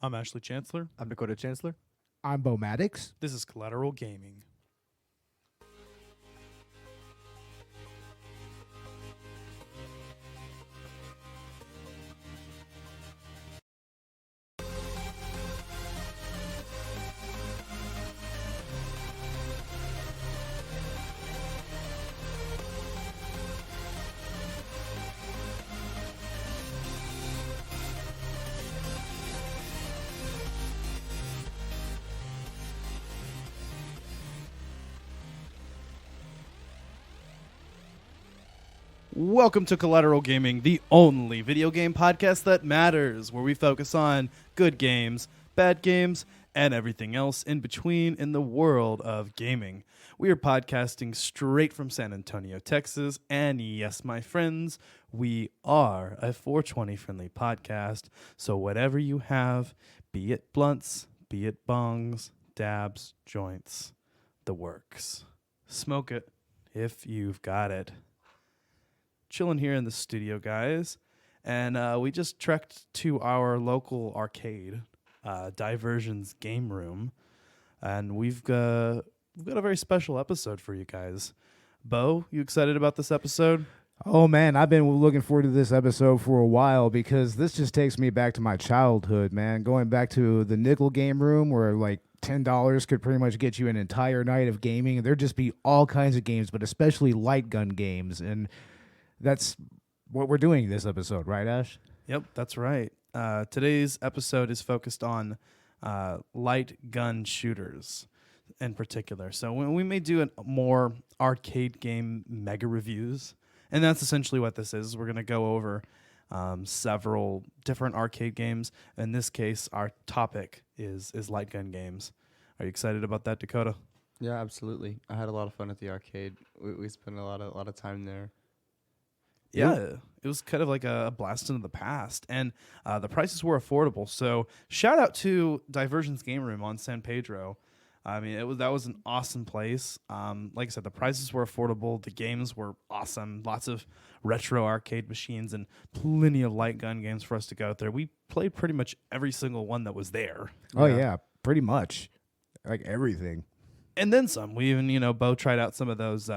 I'm Ashley Chancellor. I'm Dakota Chancellor. I'm Beau Maddox. This is Collateral Gaming. Welcome to Collateral Gaming, the only video game podcast that matters, where we focus on good games, bad games, and everything else in between in the world of gaming. We are podcasting straight from San Antonio, Texas, and yes, my friends, we are a 420 friendly podcast, so whatever you have, be it blunts, be it bongs, dabs, joints, the works. Smoke it if you've got it. Chilling here in the studio, guys, and we just trekked to our local arcade, Diversion's Game Room, and we've got a very special episode for you guys. Beau, you excited about this episode? Oh man, I've been looking forward to this episode for a while because this just takes me back to my childhood, man. Going back to the nickel game room where like $10 could pretty much get you an entire night of gaming. There'd just be all kinds of games, but especially light gun games, and that's what we're doing this episode, right, Ash? Yep, that's right. Today's episode is focused on light gun shooters in particular. So we may do more arcade game mega reviews, and that's essentially what this is. We're going to go over several different arcade games. In this case, our topic is light gun games. Are you excited about that, Dakota? Yeah, absolutely. I had a lot of fun at the arcade. We spent a lot of time there. Yeah, it was kind of like a blast into the past, and the prices were affordable. So shout out to Diversion's Game Room on San Pedro. I mean, that was an awesome place. Like I said, the prices were affordable. The games were awesome. Lots of retro arcade machines and plenty of light gun games for us to go there. We played pretty much every single one that was there. Oh yeah, pretty much, like everything. And then some. We even, Beau tried out some of those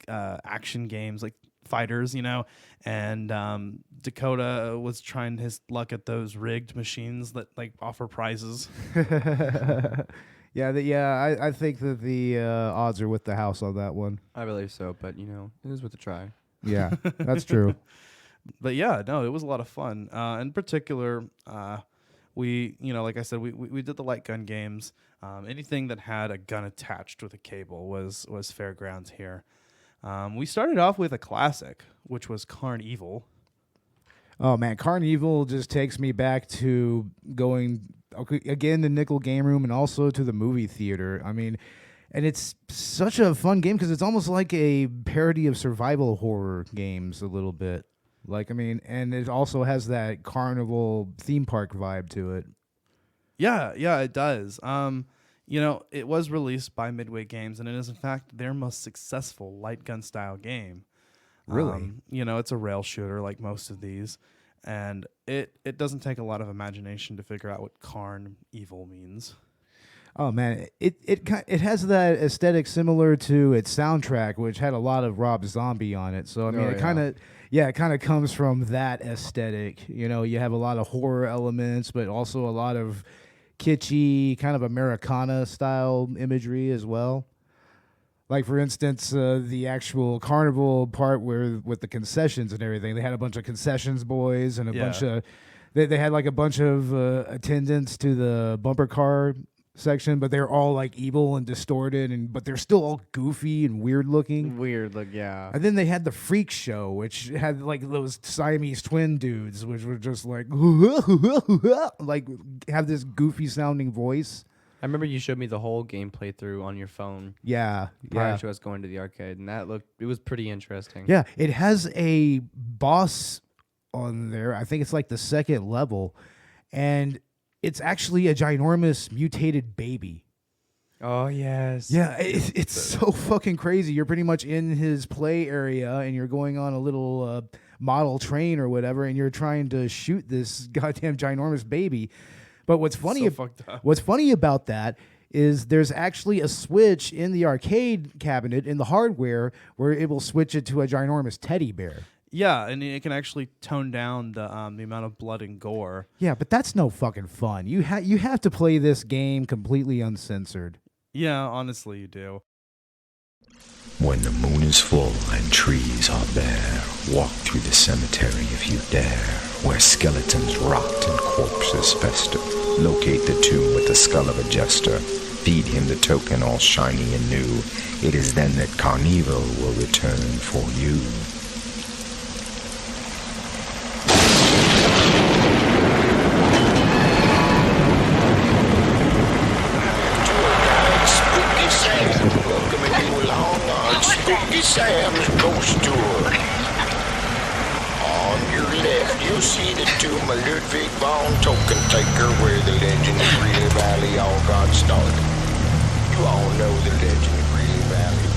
action games like fighters, and Dakota was trying his luck at those rigged machines that like offer prizes. I think that the odds are with the house on that one. I believe so, but it is worth a try. Yeah, that's true. But yeah, no, it was a lot of fun. In particular, we, like I said, we did the light gun games. Anything that had a gun attached with a cable was fair grounds here. We started off with a classic, which was Carnival. Oh man, Carnival just takes me back to going again to Nickel Game Room and also to the movie theater. I mean, and it's such a fun game because it's almost like a parody of survival horror games a little bit. Like, I mean, and it also has that carnival theme park vibe to it. Yeah, it does. It was released by Midway Games, and it is, in fact, their most successful light gun style game. Really? It's a rail shooter like most of these, and it doesn't take a lot of imagination to figure out what Carn Evil means. Oh man, it has that aesthetic similar to its soundtrack, which had a lot of Rob Zombie on it. So I mean, it kind of comes from that aesthetic. You have a lot of horror elements, but also a lot of kitschy, kind of Americana style imagery as well. Like, for instance, the actual carnival part with the concessions and everything, they had a bunch of concessions boys and a bunch of they had like a bunch of attendants to the bumper car section, but they're all like evil and distorted, but they're still all goofy and weird looking. Weird look, yeah. And then they had the freak show, which had like those Siamese twin dudes, which were just like like have this goofy sounding voice. I remember you showed me the whole game playthrough on your phone. Yeah, prior to us going to the arcade, and it was pretty interesting. Yeah, it has a boss on there. I think it's like the second level, and it's actually a ginormous mutated baby. Oh, yes. Yeah, it's so fucking crazy. You're pretty much in his play area, and you're going on a little model train or whatever, and you're trying to shoot this goddamn ginormous baby. But what's funny, So fucked up. what's funny about that is there's actually a switch in the arcade cabinet in the hardware where it will switch it to a ginormous teddy bear. Yeah, and it can actually tone down the amount of blood and gore. Yeah, but that's no fucking fun. You have to play this game completely uncensored. Yeah, honestly, you do. When the moon is full and trees are bare, walk through the cemetery if you dare, where skeletons rot and corpses fester. Locate the tomb with the skull of a jester. Feed him the token all shiny and new. It is then that Carnival will return for you. Spooky Sam's Ghost Tour. On your left, you'll see the tomb of Ludwig von Token Taker, where the legend of Greeley Valley all got started. You all know the legend of Greeley Valley.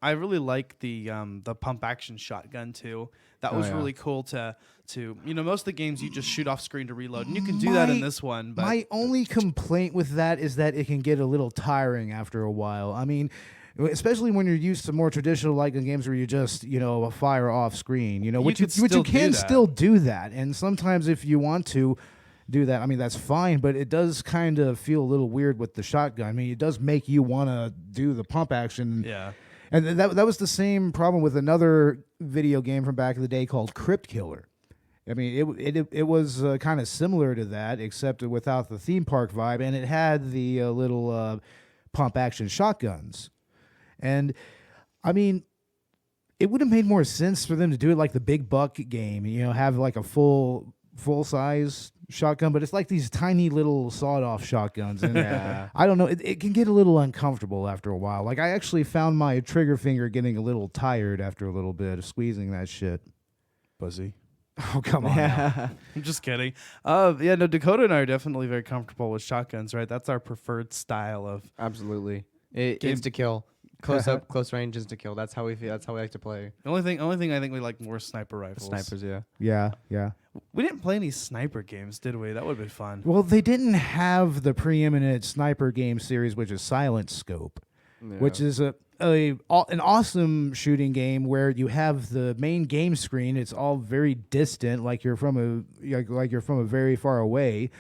I really like the pump action shotgun too. That was really cool to most of the games you just shoot off screen to reload, and you can do that in this one. But my only complaint with that is that it can get a little tiring after a while. I mean, especially when you're used to more traditional like games where you just fire off screen. Which you can still do that, and sometimes if you want to do that, I mean that's fine, but it does kind of feel a little weird with the shotgun. I mean, it does make you want to do the pump action. Yeah. And that was the same problem with another video game from back in the day called Crypt Killer. I mean, it was kind of similar to that, except without the theme park vibe, and it had the little pump action shotguns. And I mean, it would have made more sense for them to do it like the Big Buck game, have like a full size shotgun, but it's like these tiny little sawed-off shotguns, and I don't know, it can get a little uncomfortable after a while. Like I actually found my trigger finger getting a little tired after a little bit of squeezing that shit. Pussy. Oh, come on. I'm just kidding. Yeah, no, Dakota and I are definitely very comfortable with shotguns, right? That's our preferred style of Absolutely. Insta kill. Close up, close range, insta kill. That's how we feel. That's how we like to play. The only thing I think we like more is sniper rifles. Snipers, yeah. Yeah. We didn't play any sniper games, did we? That would have been fun. Well, they didn't have the preeminent sniper game series, which is Silent Scope, which is an awesome shooting game where you have the main game screen. It's all very distant, like you're from a very far away.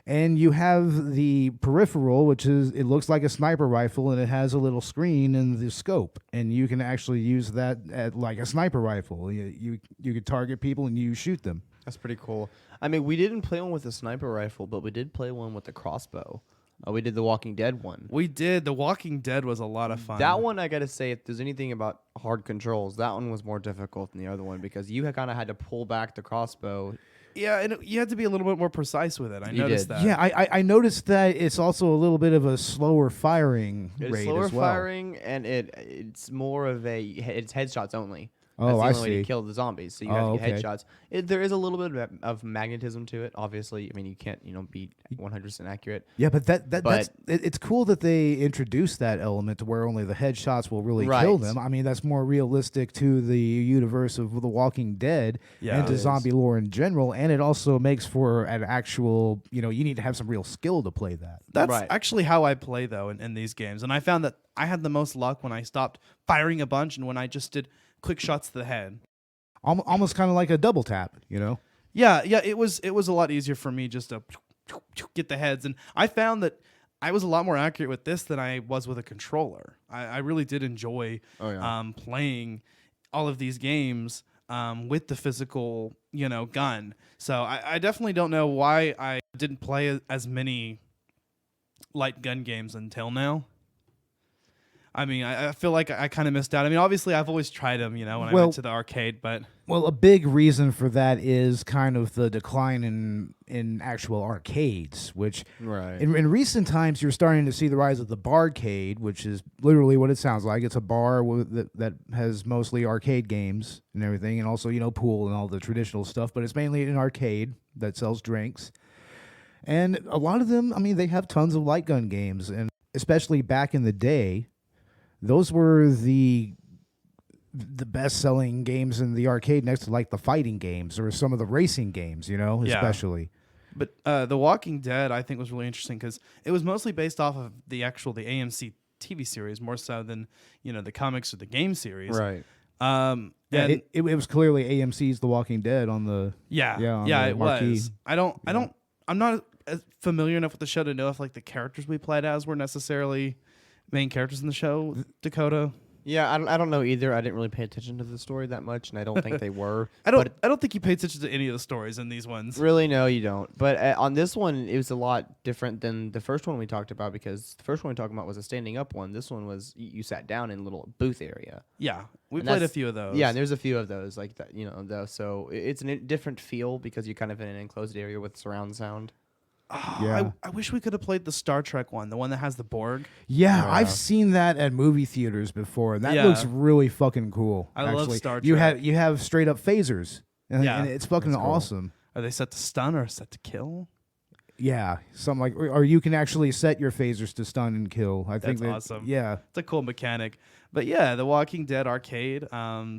And you have the peripheral, it looks like a sniper rifle, and it has a little screen in the scope, and you can actually use that at like a sniper rifle. You could target people and you shoot them. That's pretty cool. I mean, we didn't play one with a sniper rifle, but we did play one with a crossbow. We did the Walking Dead one. We did. The Walking Dead was a lot of fun. That one, I got to say, if there's anything about hard controls, that one was more difficult than the other one because you kind of had to pull back the crossbow. Yeah, and you had to be a little bit more precise with it. I noticed that. Yeah, I noticed that it's also a little bit of a slower firing rate as well. It's slower firing, and it's more of it's headshots only. Oh, That's the I only way see. to kill the zombies. So you have to get headshots. There is a little bit of magnetism to it. Obviously, I mean you can't be 100% accurate. Yeah, but it's cool that they introduced that element to where only the headshots will really kill them. I mean that's more realistic to the universe of The Walking Dead and to zombie lore in general. And it also makes for an actual you need to have some real skill to play that. That's actually how I play though in these games, and I found that I had the most luck when I stopped firing a bunch and when I just did quick shots to the head. Almost kind of like a double tap, Yeah, it was a lot easier for me just to get the heads, and I found that I was a lot more accurate with this than I was with a controller. I really did enjoy playing all of these games with the physical, gun. So I definitely don't know why I didn't play as many light gun games until now. I mean, I feel like I kind of missed out. I mean, obviously, I've always tried them, when I went to the arcade, but... Well, a big reason for that is kind of the decline in actual arcades, which in recent times, you're starting to see the rise of the barcade, which is literally what it sounds like. It's a bar that has mostly arcade games and everything, and also, pool and all the traditional stuff, but it's mainly an arcade that sells drinks. And a lot of them, I mean, they have tons of light gun games, and especially back in the day, those were the best-selling games in the arcade next to, like, the fighting games or some of the racing games, especially. But The Walking Dead, I think, was really interesting because it was mostly based off of the AMC TV series more so than, the comics or the game series. Right. It was clearly AMC's The Walking Dead on the it marquee. was. I'm not as familiar enough with the show to know if like the characters we played as were necessarily main characters in the show. Dakota. Yeah, I don't know either. I didn't really pay attention to the story that much, and I don't think they were. I don't think you paid attention to any of the stories in these ones. Really, no, you don't. But on this one, it was a lot different than the first one we talked about because the first one we talked about was a standing up one. This one was you sat down in a little booth area. Yeah, we played a few of those. Yeah, and there's a few of those like that. So it's a different feel because you're kind of in an enclosed area with surround sound. I wish we could have played the Star Trek one, the one that has the Borg. Yeah, I've seen that at movie theaters before. That looks really fucking cool. I love Star Trek. You have straight up phasers, and it's fucking awesome. Are they set to stun or set to kill? Yeah, something or you can actually set your phasers to stun and kill. I think that's awesome. Yeah, it's a cool mechanic. But yeah, the Walking Dead arcade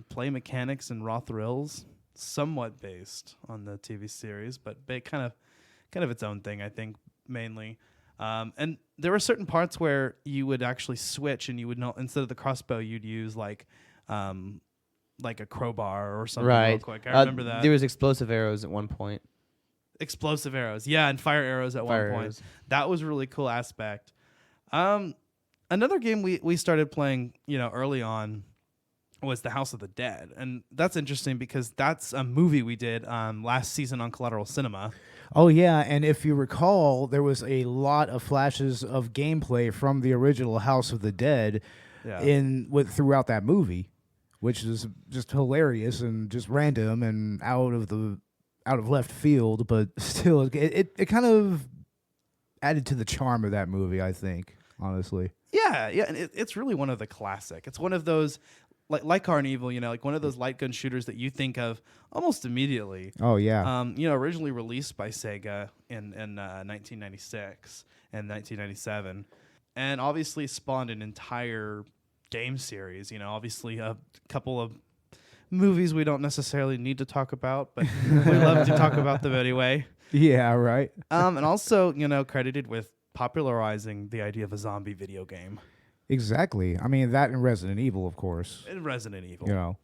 play mechanics and raw thrills, somewhat based on the TV series, but kind of its own thing, I think, mainly. And there were certain parts where you would actually switch, and you would not, instead of the crossbow, you'd use like a crowbar or something real quick. I remember that. There was explosive arrows at one point. Explosive arrows, yeah, and fire arrows at one point. That was a really cool aspect. Another game we started playing, early on was The House of the Dead, and that's interesting because that's a movie we did last season on Collateral Cinema. Oh yeah, and if you recall, there was a lot of flashes of gameplay from the original House of the Dead throughout that movie, which is just hilarious and just random and out of left field, but still, it kind of added to the charm of that movie, I think, honestly. Yeah, and it's really one of the classic. It's one of those. Like Carnival, like one of those light gun shooters that you think of almost immediately. Oh yeah. Originally released by Sega in 1996 and 1997, and obviously spawned an entire game series. Obviously a couple of movies we don't necessarily need to talk about, but we love to talk about them anyway. Yeah, right. And also, credited with popularizing the idea of a zombie video game. Exactly. I mean, that and Resident Evil, of course. And Resident Evil.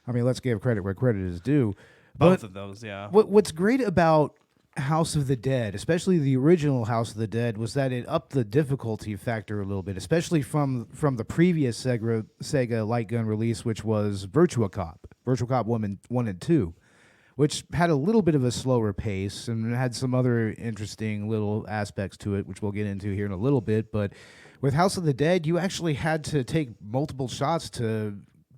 I mean, let's give credit where credit is due. Both of those, yeah. What's great about House of the Dead, especially the original House of the Dead, was that it upped the difficulty factor a little bit, especially from the previous Sega light gun release, which was Virtua Cop 1 and 2, which had a little bit of a slower pace and had some other interesting little aspects to it, which we'll get into here in a little bit, but with House of the Dead, you actually had to take multiple shots to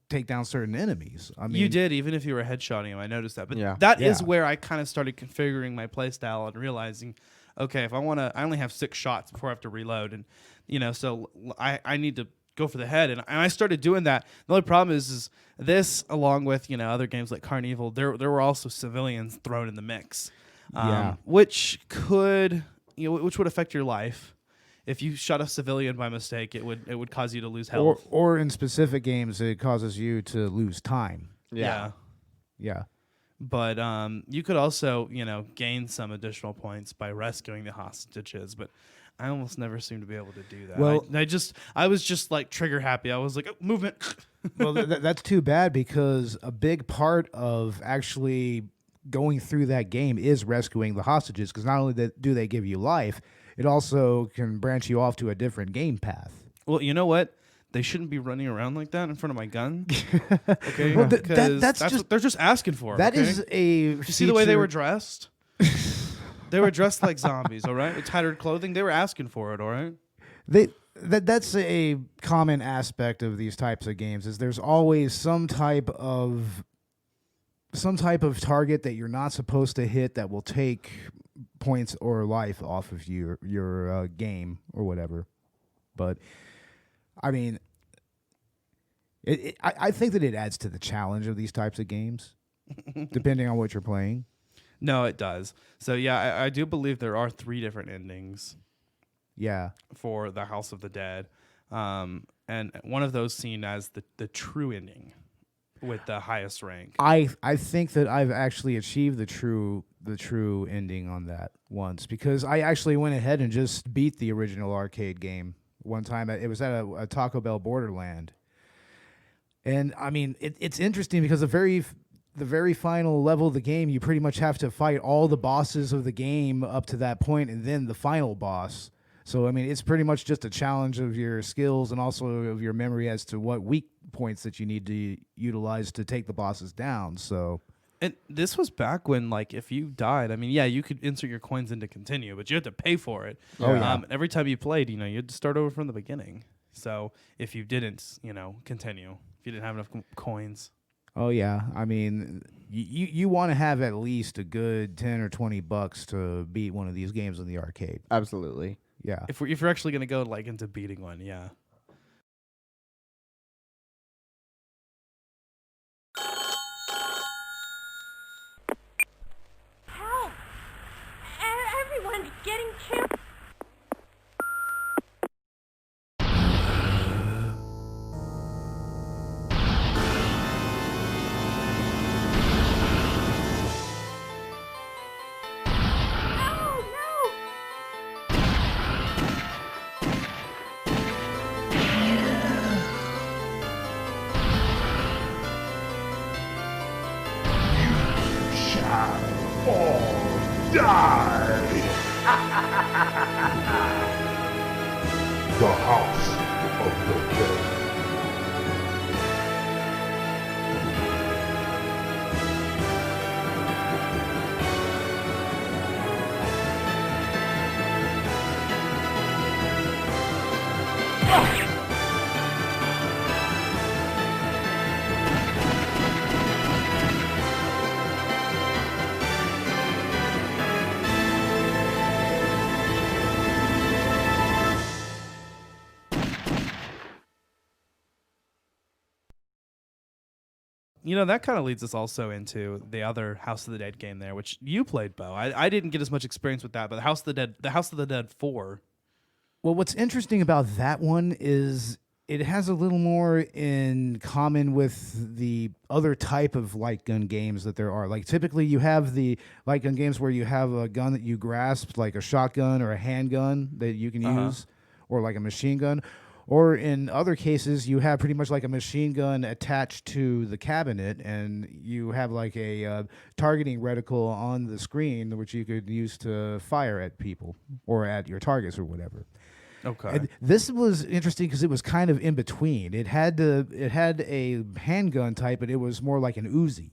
take down certain enemies. I mean, you did, even if you were headshotting them. I noticed that. But that is where I kind of started configuring my playstyle and realizing, okay, if I only have 6 shots before I have to reload, and so I need to go for the head, and I started doing that. The only problem is this, along with other games like Carnival, there were also civilians thrown in the mix, which could which would affect your life. If you shot a civilian by mistake, it would cause you to lose health. Or in specific games, it causes you to lose time. Yeah. But you could also, gain some additional points by rescuing the hostages. But I almost never seem to be able to do that. Well, I was just like trigger happy. I was like, oh, movement. Well, that's too bad because a big part of actually going through that game is rescuing the hostages, because not only do they give you life, it also can branch you off to a different game path. Well, you know what? They shouldn't be running around like that in front of my gun. Okay, Well, that's just they're just asking for it. That okay? is a. Did you see the way they were dressed? They were dressed like zombies. All right, with tattered clothing. They were asking for it. All right. That's a common aspect of these types of games. Is there's always some type of target that you're not supposed to hit that will take points or life off of your game or whatever. But I mean, I think that it adds to the challenge of these types of games, depending on what you're playing. No, it does. So yeah, I do believe there are 3 different endings. Yeah. For the House of the Dead, and one of those seen as the true ending with the highest rank. I think that I've actually achieved the true ending on that once, because I actually went ahead and just beat the original arcade game one time. It was at a Taco Bell Borderland, and I mean it's interesting because the very final level of the game, you pretty much have to fight all the bosses of the game up to that point, and then the final boss. So, I mean, it's pretty much just a challenge of your skills and also of your memory as to what weak points that you need to utilize to take the bosses down. So, and this was back when, like, if you died, I mean, yeah, you could insert your coins in to continue, but you had to pay for it. Oh, yeah. Every time you played, you had to start over from the beginning. So, if you didn't, continue, if you didn't have enough coins. Oh, yeah. I mean, you want to have at least a good $10 or $20 to beat one of these games in the arcade. Absolutely. Yeah. If you're actually going to go like into beating one, yeah. Help! Everyone's getting killed. The House of the Dead. That kind of leads us also into the other House of the Dead game there, which you played, Beau. I didn't get as much experience with that, but the House of the Dead 4. Well, what's interesting about that one is it has a little more in common with the other type of light gun games that there are. Like, typically you have the light gun games where you have a gun that you grasp, like a shotgun or a handgun that you can use, or like a machine gun. Or in other cases, you have pretty much like a machine gun attached to the cabinet, and you have like a targeting reticle on the screen, which you could use to fire at people or at your targets or whatever. Okay. And this was interesting because it was kind of in between. It had a handgun type, but it was more like an Uzi.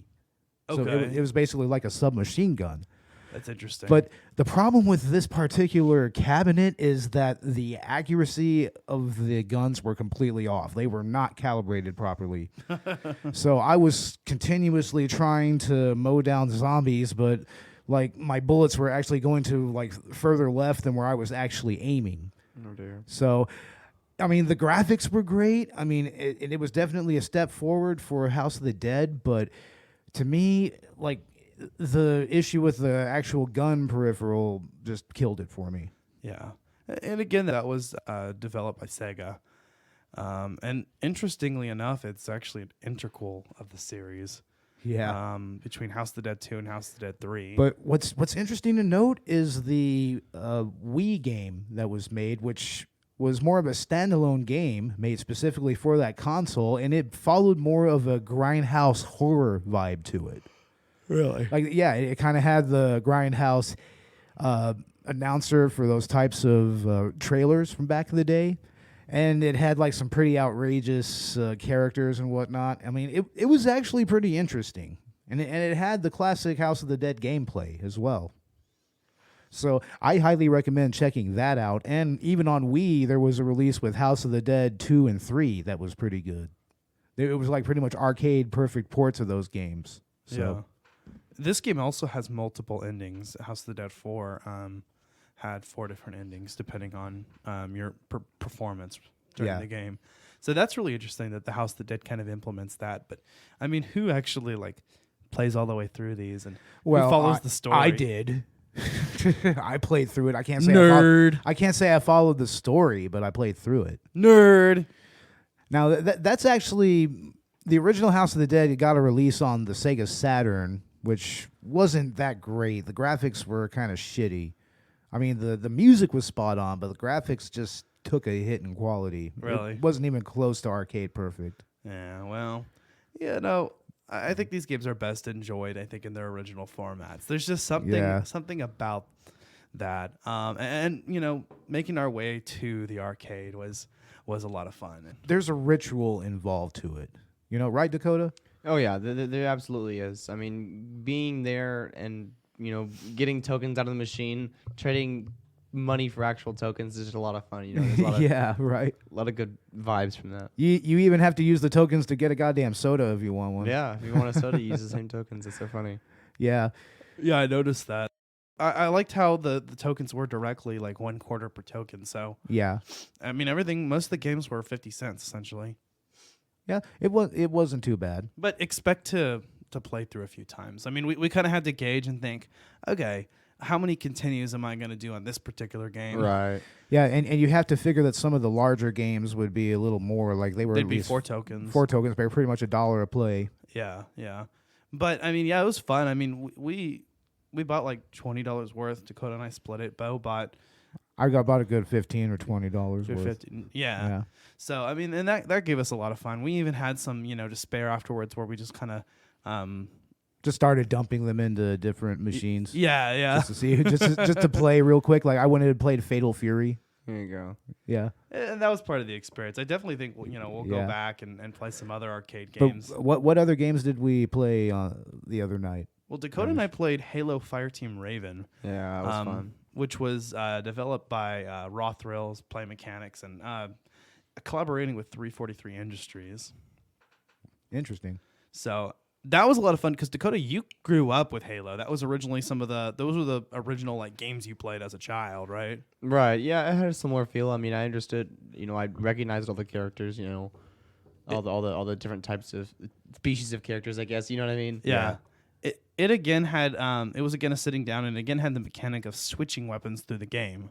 So it was basically like a submachine gun. That's interesting. But the problem with this particular cabinet is that the accuracy of the guns were completely off. They were not calibrated properly. So I was continuously trying to mow down zombies, but like my bullets were actually going to like further left than where I was actually aiming. Oh dear. So, I mean, the graphics were great. I mean, it was definitely a step forward for House of the Dead, but to me, like, the issue with the actual gun peripheral just killed it for me. Yeah. And again, that was developed by Sega. And interestingly enough, it's actually an interquel of the series. Yeah. Between House of the Dead 2 and House of the Dead 3. But what's interesting to note is the Wii game that was made, which was more of a standalone game made specifically for that console, and it followed more of a grindhouse horror vibe to it. Really? Like, yeah, it kind of had the Grindhouse announcer for those types of trailers from back in the day. And it had like some pretty outrageous characters and whatnot. I mean, it was actually pretty interesting. And it had the classic House of the Dead gameplay as well. So I highly recommend checking that out. And even on Wii, there was a release with House of the Dead 2 and 3 that was pretty good. It was like pretty much arcade perfect ports of those games. So. Yeah. This game also has multiple endings. House of the Dead 4 had 4 different endings depending on your performance during the game. So that's really interesting that the House of the Dead kind of implements that. But, I mean, who actually, like, plays all the way through these and who follows the story? I did. I played through it. I can't say Nerd. I can't say I followed the story, but I played through it. Nerd. Now that's actually the original House of the Dead. It got a release on the Sega Saturn, which wasn't that great. The graphics were kind of shitty. I mean, the music was spot on, but the graphics just took a hit in quality. Really? It wasn't even close to arcade perfect. Yeah, well, yeah, no, I think these games are best enjoyed, I think, in their original formats. There's just something about that. And, you know, making our way to the arcade was a lot of fun. There's a ritual involved to it. You know, right, Dakota? Oh, yeah, there absolutely is. I mean, being there and, you know, getting tokens out of the machine, trading money for actual tokens is just a lot of fun. You know, there's a lot of, yeah, right. A lot of good vibes from that. You even have to use the tokens to get a goddamn soda if you want one. Yeah, if you want a soda, you use the same tokens. It's so funny. Yeah. Yeah, I noticed that. I liked how the tokens were directly like 1 quarter per token. So yeah, I mean, most of the games were 50 cents essentially. Yeah, it wasn't too bad. But expect to play through a few times. I mean, we kind of had to gauge and think, okay, how many continues am I going to do on this particular game? Right. Yeah, and you have to figure that some of the larger games would be a little more like they'd be 4 tokens. 4 tokens, but pretty much $1 a play. Yeah, yeah. But I mean, yeah, it was fun. I mean, we bought like $20 worth. Dakota and I split it. Beau bought. I bought a good $15 or $20 worth. 15, yeah. So I mean, and that gave us a lot of fun. We even had some, you know, to spare afterwards, where we just kind of just started dumping them into different machines. Yeah. Just to see, just to play real quick. Like I went and played Fatal Fury. There you go. Yeah. And that was part of the experience. I definitely think we'll go back and play some other arcade games. But what other games did we play the other night? Well, Dakota and I played Halo Fireteam Raven. Yeah, that was fun. Which was developed by Raw Thrills, Play Mechanics, and collaborating with 343 Industries. Interesting. So that was a lot of fun because Dakota, you grew up with Halo. That was originally those were the original like games you played as a child, right? Right. Yeah, it had a similar feel. I mean, I understood. You know, I recognized all the characters. You know, all the different types of species of characters. I guess you know what I mean. Yeah. It again had it was again a sitting down and again had the mechanic of switching weapons through the game.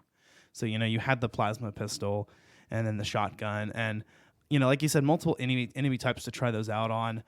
So you had the plasma pistol and then the shotgun and like you said, multiple enemy types to try those out on.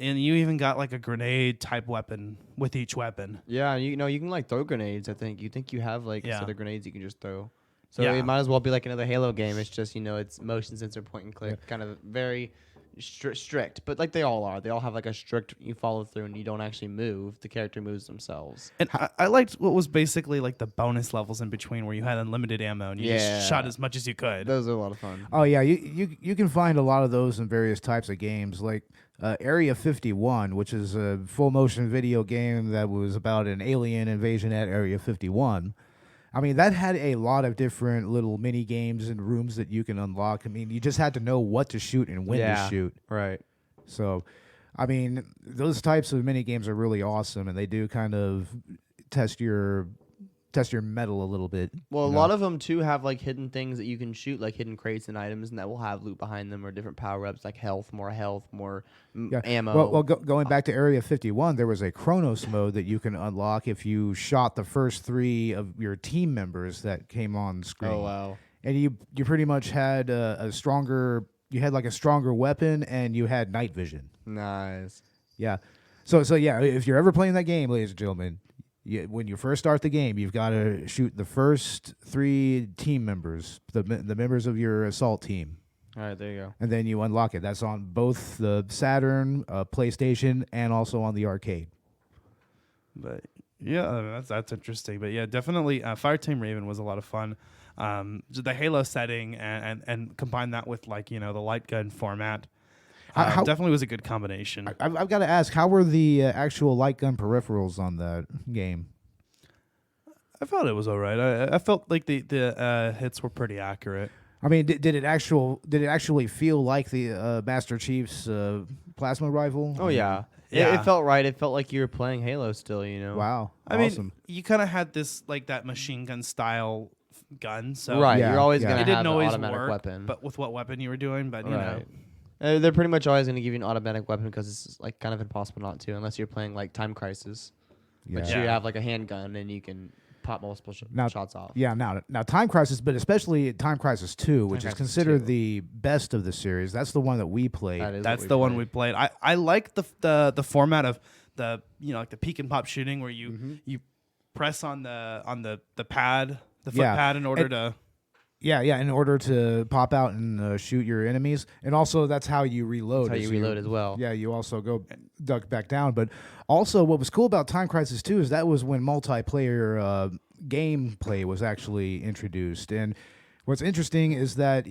And you even got like a grenade type weapon with each weapon. Yeah, you can like throw grenades. I think you have like a set of grenades you can just throw. So Yeah. it might as well be like another Halo game. It's just it's motion sensor point and click, kind of very strict. But like they all are. They all have like a strict. You follow through and you don't actually move. The character moves themselves. And I liked what was basically like the bonus levels in between where you had unlimited ammo and you just shot as much as you could. Those are a lot of fun. Oh yeah, you can find a lot of those in various types of games, like Area 51, which is a full motion video game that was about an alien invasion at Area 51. I mean, that had a lot of different little mini games and rooms that you can unlock. I mean, you just had to know what to shoot and when to shoot. Right. So, I mean, those types of mini games are really awesome, and they do kind of test your metal a little bit. Well, a lot of them too have like hidden things that you can shoot, like hidden crates and items, and that will have loot behind them or different power ups, like more ammo. Well, going back to Area 51, there was a Chronos mode that you can unlock if you shot the first 3 of your team members that came on screen. Oh wow! And you pretty much had a stronger weapon, and you had night vision. Nice. Yeah. So yeah, if you're ever playing that game, ladies and gentlemen, when you first start the game, you've got to shoot the first 3 team members, the members of your assault team. All right, there you go. and then you unlock it. That's on both the Saturn, PlayStation, and also on the arcade. But yeah, that's interesting. But yeah, definitely, Fireteam Raven was a lot of fun. The Halo setting and combine that with like the light gun format. Definitely was a good combination. I've got to ask, how were the actual light gun peripherals on that game? I felt it was all right. I felt like the hits were pretty accurate. I mean, did it actually feel like the Master Chief's plasma rifle? Oh yeah. Yeah. It felt right. It felt like you were playing Halo still. Wow. I awesome. mean, you kind of had this like that machine gun style gun. So right. Yeah, You're always yeah. gonna it have didn't an always automatic work, weapon. but with what weapon you were doing. But you know. Right. They're pretty much always going to give you an automatic weapon because it's like kind of impossible not to, unless you're playing like Time Crisis, which you Yeah. have like a handgun and you can pop multiple shots off. Yeah, now Time Crisis, but especially Time Crisis 2, which is Crisis considered 2. the best of the series. That's the one that we played. That is That's what the one played. we played. I like the format of the like the peek and pop shooting where you press on the pad, the foot Yeah. pad in order to. Yeah, in order to pop out and shoot your enemies. And also that's how you reload. That's how you reload as well. Yeah, you also go duck back down. But also what was cool about Time Crisis 2 is that was when multiplayer gameplay was actually introduced. And what's interesting is that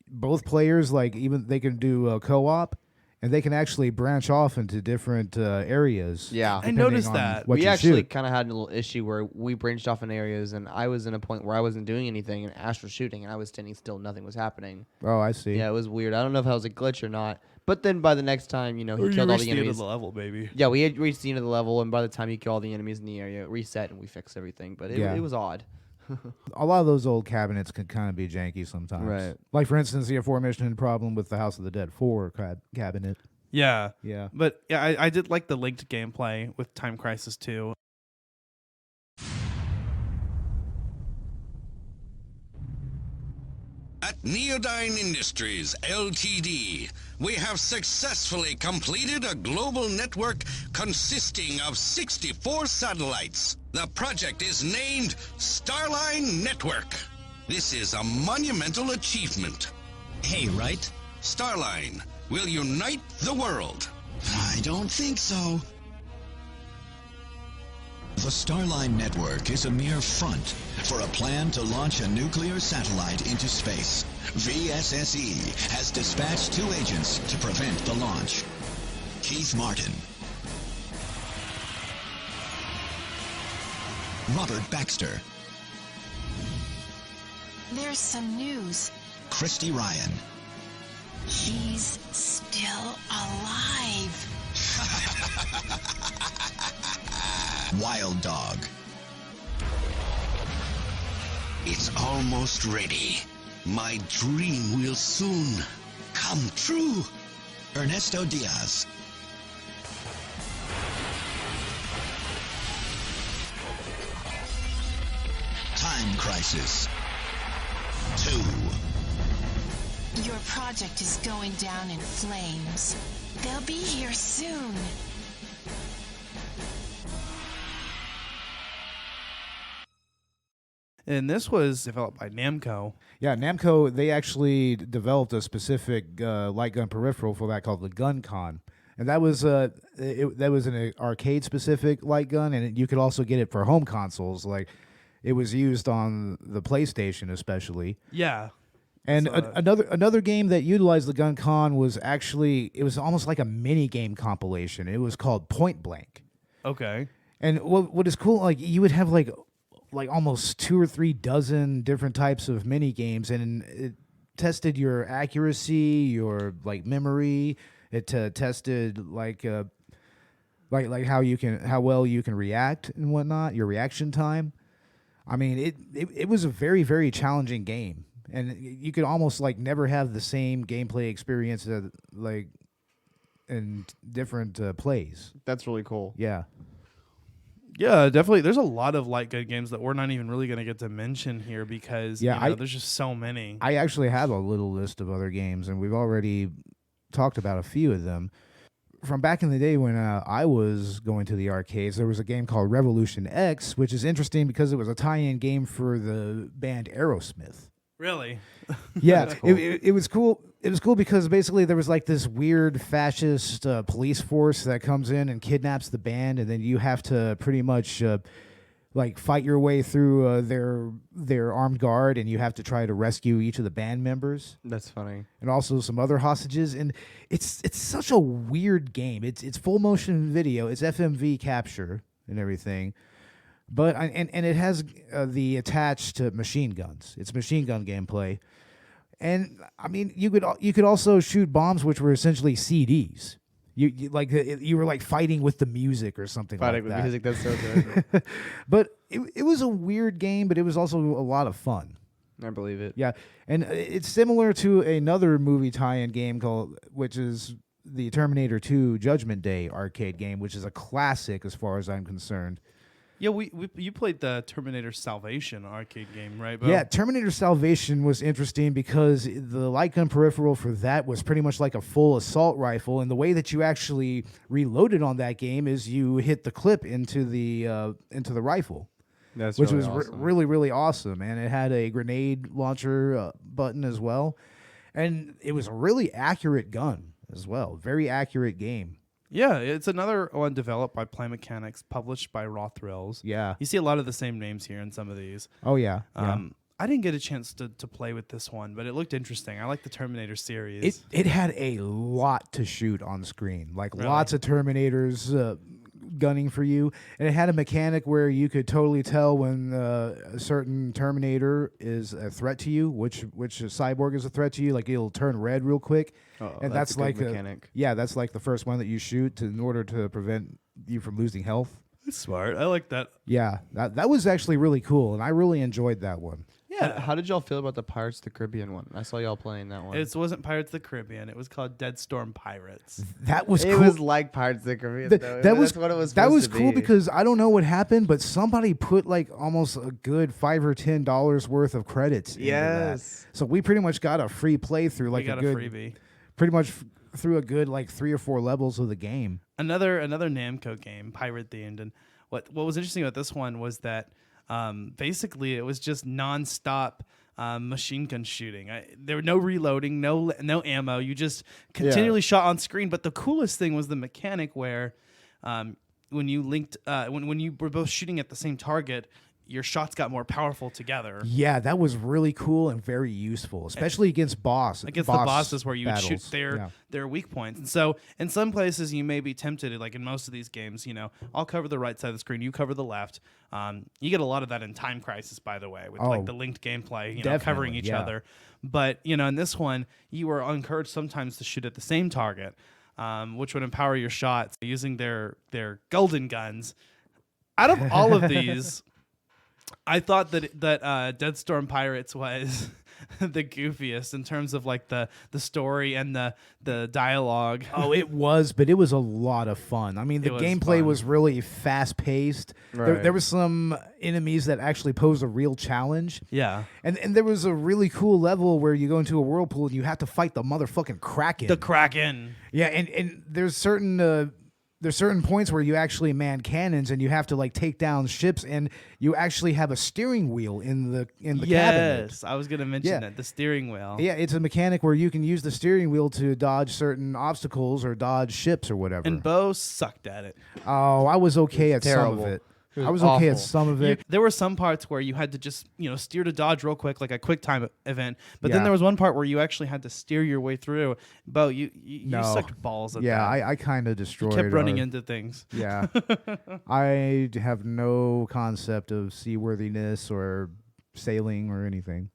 both players, like even they can do co-op, and they can actually branch off into different areas. Yeah. I depending noticed on that. what We you actually shoot. kind of had a little issue where we branched off in areas, and I was in a point where I wasn't doing anything, and Ash was shooting, and I was standing still. Nothing was happening. Oh, I see. Yeah, it was weird. I don't know if that was a glitch or not. But then by the next time, he Or killed you all reached the the end of enemies. the level, baby. Yeah, we had reached the end of the level, and by the time you kill all the enemies in the area, it reset, and we fixed everything. But it was odd. A lot of those old cabinets can kind of be janky sometimes. Right. Like, for instance, the aforementioned problem with the House of the Dead 4 cabinet. Yeah. Yeah. But yeah, I did like the linked gameplay with Time Crisis 2. At Neodyne Industries Ltd, we have successfully completed a global network consisting of 64 satellites. The project is named Starline Network. This is a monumental achievement. Hey, right? Starline will unite the world. I don't think so. The Starline Network is a mere front for a plan to launch a nuclear satellite into space. VSSE has dispatched 2 agents to prevent the launch. Keith Martin, Robert Baxter, There's some news. Christy Ryan, He's still alive. Wild Dog, It's almost ready. My dream will soon come true. Ernesto Diaz, Time Crisis 2. Your project is going down in flames. They'll be here soon. And this was developed by Namco. Yeah, Namco, they actually developed a specific light gun peripheral for that called the Gun Con. And that was that was an arcade specific light gun, and you could also get it for home consoles. Like, it was used on the PlayStation especially. Yeah. And another game that utilized the Gun Con was actually, it was almost like a mini game compilation. It was called Point Blank. Okay. And what is cool, like, you would have like almost 2 or 3 dozen different types of mini games, and it tested your accuracy, your like memory. It tested like how well you can react and whatnot, your reaction time. I mean, it was a very, very challenging game, and you could almost like never have the same gameplay experience like in different plays. That's really cool. Yeah. Yeah, definitely. There's a lot of light gun games that we're not even really going to get to mention here because there's just so many. I actually have a little list of other games, and we've already talked about a few of them. From back in the day when I was going to the arcades, there was a game called Revolution X, which is interesting because it was a tie-in game for the band Aerosmith. Really? Yeah, Cool. it was cool. It was cool because basically there was like this weird fascist police force that comes in and kidnaps the band, and then you have to pretty much like fight your way through their armed guard, and you have to try to rescue each of the band members. That's funny. And also some other hostages, and it's such a weird game. It's full motion video. It's FMV capture and everything. But and it has the attached machine guns. It's machine gun gameplay, and I mean you could also shoot bombs, which were essentially CDs. You were like fighting with the music or something Fighting like that. with music, that's so good. But it was a weird game, but it was also a lot of fun. I believe it. Yeah, and it's similar to another movie tie-in game which is the Terminator 2 Judgment Day arcade game, which is a classic as far as I'm concerned. Yeah, you played the Terminator Salvation arcade game, right, Beau? Yeah, Terminator Salvation was interesting because the light gun peripheral for that was pretty much like a full assault rifle, and the way that you actually reloaded on that game is you hit the clip into the rifle. That's which really was awesome. really, really awesome, and it had a grenade launcher button as well, and it was a really accurate gun as well. Very accurate game. Yeah, it's another one developed by Play Mechanics, published by Raw Thrills. Yeah. You see a lot of the same names here in some of these. Oh, yeah. I didn't get a chance to play with this one, but it looked interesting. I like the Terminator series. It had a lot to shoot on screen, like Really? lots of Terminators gunning for you, and it had a mechanic where you could totally tell when a certain Terminator is a threat to you, which cyborg is a threat to you. Like it'll turn red real quick, and that's that's a good like mechanic. that's like the first one that you shoot in order to prevent you from losing health. That's smart. I like that. Yeah, that was actually really cool, and I really enjoyed that one. Yeah. How did y'all feel about the Pirates of the Caribbean one? I saw y'all playing that one. It wasn't Pirates of the Caribbean. It was called Dead Storm Pirates. That was It cool. was like Pirates of the Caribbean. though. That's what it was. That was supposed to cool be. because I don't know what happened, but somebody put like almost a good $5 or $10 worth of credits. into that. Yes. So we pretty much got a free playthrough, like We got a a good freebie. pretty much through a good like 3 or 4 levels of the game. Another Namco game, pirate themed, and what was interesting about this one was that basically it was just nonstop machine gun shooting. There were no reloading, no ammo. You just continually shot on screen. But the coolest thing was the mechanic where when you linked when you were both shooting at the same target, your shots got more powerful together. Yeah, that was really cool and very useful, especially against the bosses where you would shoot their weak points. And so in some places you may be tempted, like in most of these games, I'll cover the right side of the screen, you cover the left. You get a lot of that in Time Crisis, by the way, with like the linked gameplay, covering each other. But in this one, you were encouraged sometimes to shoot at the same target, which would empower your shots using their golden guns. Out of all of these, I thought that Dead Storm Pirates was the goofiest in terms of like the story and the dialogue. Oh, it was, but it was a lot of fun. I mean, the gameplay was really fast paced. Right. There were some enemies that actually posed a real challenge. Yeah. And there was a really cool level where you go into a whirlpool and you have to fight the motherfucking Kraken. The Kraken. Yeah, and there's certain points where you actually man cannons and you have to like take down ships, and you actually have a steering wheel in the cabinet. Yes, I was going to mention that, the steering wheel. Yeah, it's a mechanic where you can use the steering wheel to dodge certain obstacles or dodge ships or whatever. And Beau sucked at it. Oh, I was okay at some of it. I was okay at some of it. There were some parts where you had to just, steer to dodge real quick, like a quick time event. But then Yeah. there was one part where you actually had to steer your way through. Beau, you sucked balls at that. Yeah, I kind of destroyed. You kept running our- into things. Yeah, I have no concept of seaworthiness or sailing or anything.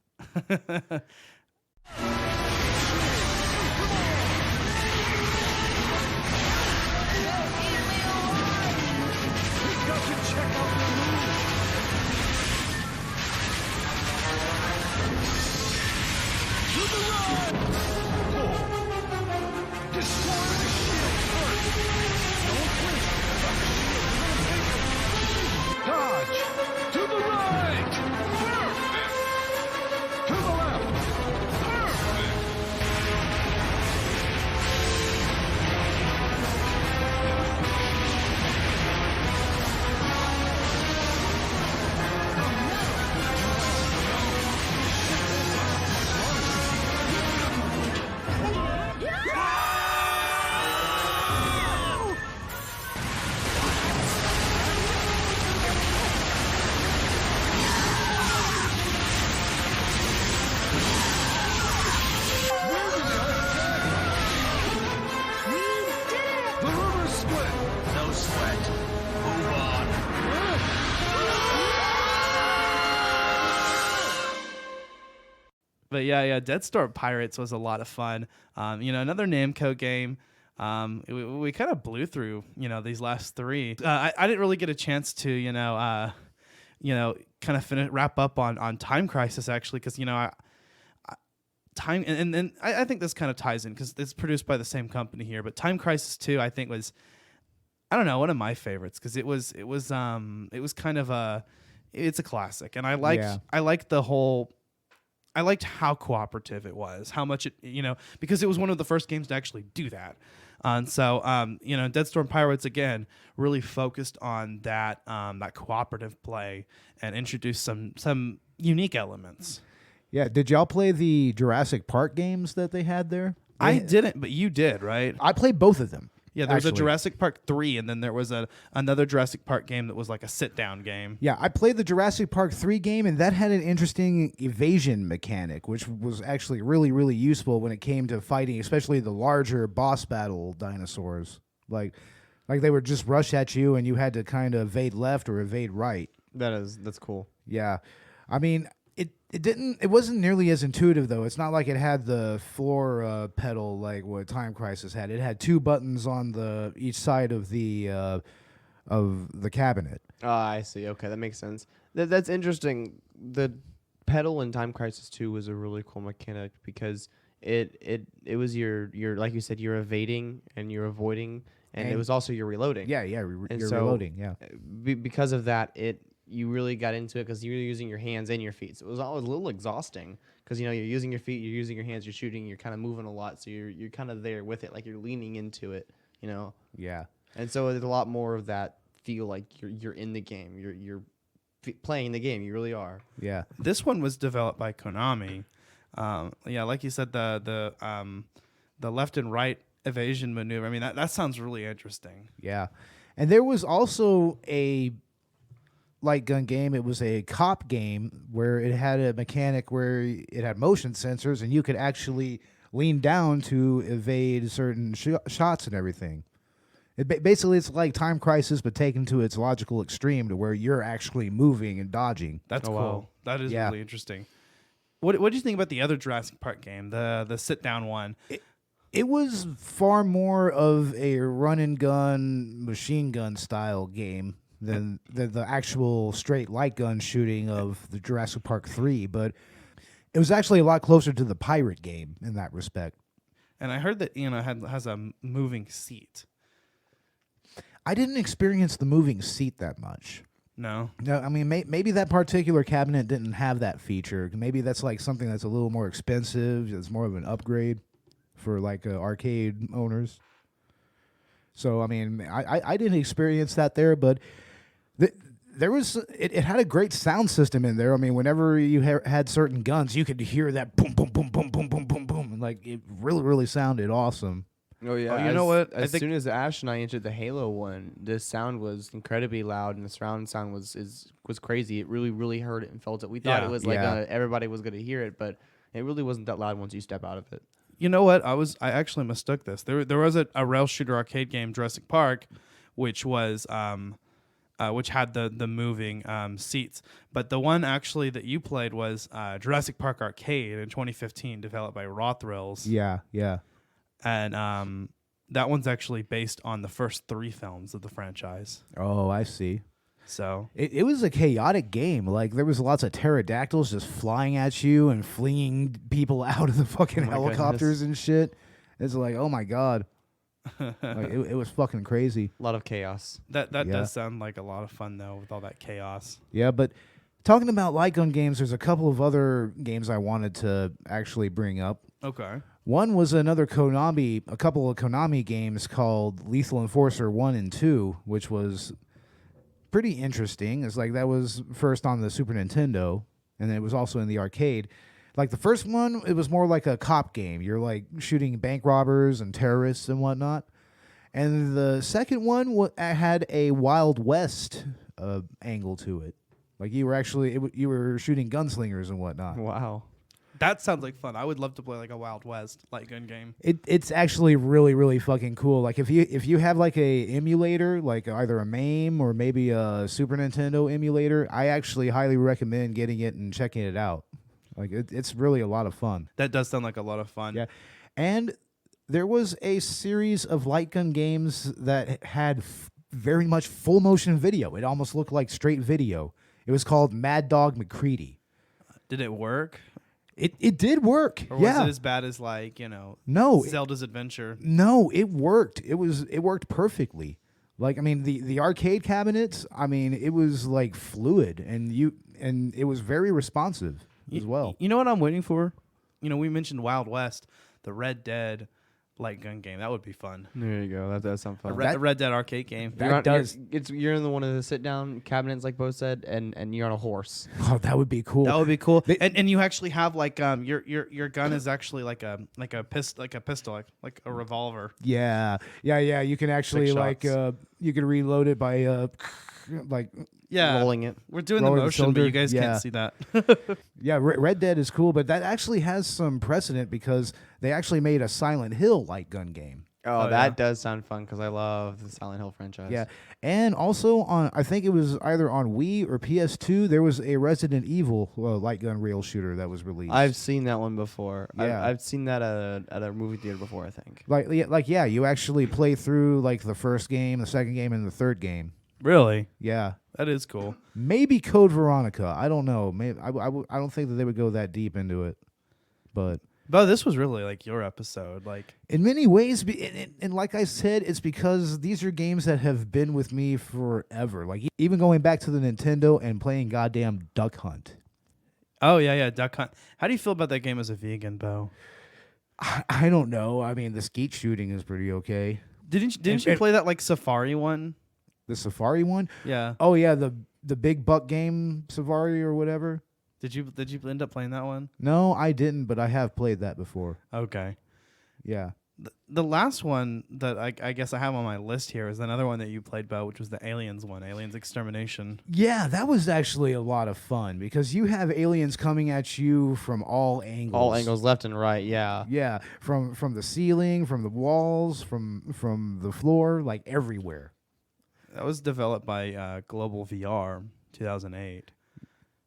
But yeah, Dead Storm Pirates was a lot of fun. Another Namco game. We kind of blew through, these last three. I didn't really get a chance to, kind of wrap up on Time Crisis actually, because I think this kind of ties in because it's produced by the same company here. But Time Crisis 2, I think was, I don't know, one of my favorites because it was kind of it's a classic, and I liked how cooperative it was, how much it, because it was one of the first games to actually do that. And so, Dead Storm Pirates, again, really focused on that cooperative play and introduced some unique elements. Yeah, did y'all play the Jurassic Park games that they had there? I didn't, but you did, right? I played both of them. Yeah, there was a Jurassic Park 3, and then there was another Jurassic Park game that was like a sit-down game. Yeah, I played the Jurassic Park 3 game, and that had an interesting evasion mechanic, which was actually really, really useful when it came to fighting, especially the larger boss battle dinosaurs. Like they would just rush at you, and you had to kind of evade left or evade right. That's cool. Yeah. I mean, it wasn't nearly as intuitive though. It's not like it had the floor pedal like what Time Crisis had. It had two buttons on each side of the cabinet. Oh, I see. Okay, that makes sense. That's interesting. The pedal in Time Crisis 2 was a really cool mechanic because it was your like you said, you're evading and you're avoiding, and it was also you're reloading. Yeah, you're reloading. Yeah, because of that, you really got into it because you were using your hands and your feet. So it was always a little exhausting because you're using your feet, you're using your hands, you're shooting, you're kind of moving a lot, so you're kind of there with it, like you're leaning into it, Yeah. And so there's a lot more of that feel like you're in the game, you're playing the game, you really are. Yeah. This one was developed by Konami. Like you said, the left and right evasion maneuver. I mean, that sounds really interesting. Yeah, and there was also a light gun game. It was a cop game where it had a mechanic where it had motion sensors, and you could actually lean down to evade certain shots and everything. Basically, it's like Time Crisis, but taken to its logical extreme to where you're actually moving and dodging. That's cool. Wow. That is really interesting. What do you think about the other Jurassic Park game, the sit-down one? It was far more of a run-and-gun, machine gun style game than the actual straight light gun shooting of the Jurassic Park 3, but it was actually a lot closer to the pirate game in that respect. And I heard that has a moving seat. I didn't experience the moving seat that much. No, I mean maybe that particular cabinet didn't have that feature. Maybe that's like something that's a little more expensive. It's more of an upgrade for like arcade owners. So I mean, I didn't experience that there, but there was it had a great sound system in there. I mean, whenever you had certain guns, you could hear that boom, boom, boom, boom, boom, boom, boom, boom, and like it really, really sounded awesome. Oh yeah, you know what? As soon as Ash and I entered the Halo one, the sound was incredibly loud, and the surround sound was crazy. It really, really heard it and felt it. We thought it was like everybody was gonna hear it, but it really wasn't that loud once you step out of it. You know what? I actually mistook this. There was a rail shooter arcade game, Jurassic Park, which was which had the moving seats. But the one actually that you played was Jurassic Park Arcade in 2015, developed by Raw Thrills. Yeah. And that one's actually based on the first 3 films of the franchise. Oh, I see. So it was a chaotic game. Like there was lots of pterodactyls just flying at you and flinging people out of the fucking helicopters and shit. It's like, oh my god, like, it was fucking crazy. A lot of chaos. That does sound like a lot of fun though, with all that chaos. Yeah, but talking about light gun games, there's a couple of other games I wanted to actually bring up. Okay. One was a couple of Konami games called Lethal Enforcer 1 and 2, which was pretty interesting. It's like that was first on the Super Nintendo, and it was also in the arcade. Like the first one, it was more like a cop game. You're like shooting bank robbers and terrorists and whatnot. And the second one had a Wild West angle to it. Like you were you were shooting gunslingers and whatnot. Wow. That sounds like fun. I would love to play like a Wild West light gun game. It's actually really, really fucking cool. Like if you have like a emulator, like either a MAME or maybe a Super Nintendo emulator, I actually highly recommend getting it and checking it out. Like it's really a lot of fun. That does sound like a lot of fun. Yeah, and there was a series of light gun games that had very much full motion video. It almost looked like straight video. It was called Mad Dog McCready. Did it work? It did work. Or was it as bad as like, no, Zelda's Adventure? No, it worked. It worked perfectly. Like, I mean, the arcade cabinets, I mean, it was like fluid and it was very responsive as well. You know what I'm waiting for? We mentioned Wild West, the Red Dead light gun game. That would be fun. There you go. That does sound fun. A Red Dead arcade game. You're in one of the sit down cabinets, like Beau said, and you're on a horse. Oh, that would be cool. That would be cool. And you actually have like your gun is actually like a pistol, like a revolver. Yeah. You can actually you can reload it by rolling it. We're doing the motion, but you guys can't see that. Yeah, Red Dead is cool, but that actually has some precedent because they actually made a Silent Hill light gun game. Oh, that does sound fun because I love the Silent Hill franchise. Yeah, and also I think it was either on Wii or PS2, there was a Resident Evil light gun rail shooter that was released. I've seen that one before. Yeah. I've seen that at a movie theater before, I think. You actually play through like the first game, the second game, and the third game. Really? Yeah. That is cool. Maybe Code Veronica. I don't know. Maybe I don't think that they would go that deep into it. But this was really like your episode. Like in many ways, and like I said, it's because these are games that have been with me forever. Like even going back to the Nintendo and playing goddamn Duck Hunt. Oh yeah, Duck Hunt. How do you feel about that game as a vegan, Beau? I don't know. I mean, the skeet shooting is pretty okay. Didn't you play that like Safari one? The Safari one? Yeah. Oh yeah, the big buck game Safari or whatever. Did you end up playing that one? No, I didn't, but I have played that before. Okay. Yeah. The last one that I guess I have on my list here is another one that you played, Beau, which was the Aliens one, Aliens Extermination. Yeah, that was actually a lot of fun because you have aliens coming at you from all angles. All angles, left and right, yeah. Yeah, from the ceiling, from the walls, from the floor, like everywhere. That was developed by Global VR, 2008.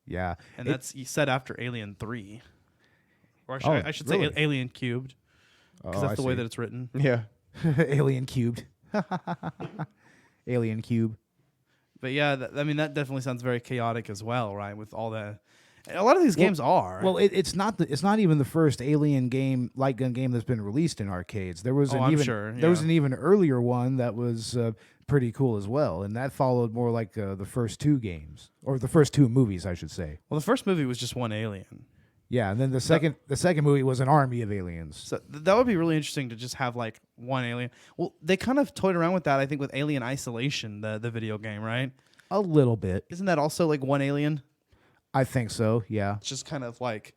Yeah. And that's set after Alien 3. Or I should really? say Alien Cubed. Because that's the way that it's written. Yeah. Alien Cubed. Alien Cube. But yeah, that definitely sounds very chaotic as well, right? With all the... A lot of these games are. Well, it's not even the first Alien game, light gun game that's been released in arcades. There was there was an even earlier one that was pretty cool as well, and that followed more like the first two games or the first two movies, I should say. Well, the first movie was just one alien. Yeah, and then the second movie was an army of aliens. So that would be really interesting to just have like one alien. Well, they kind of toyed around with that, I think, with Alien Isolation, the video game, right? A little bit. Isn't that also like one alien? I think so, yeah. It's just kind of like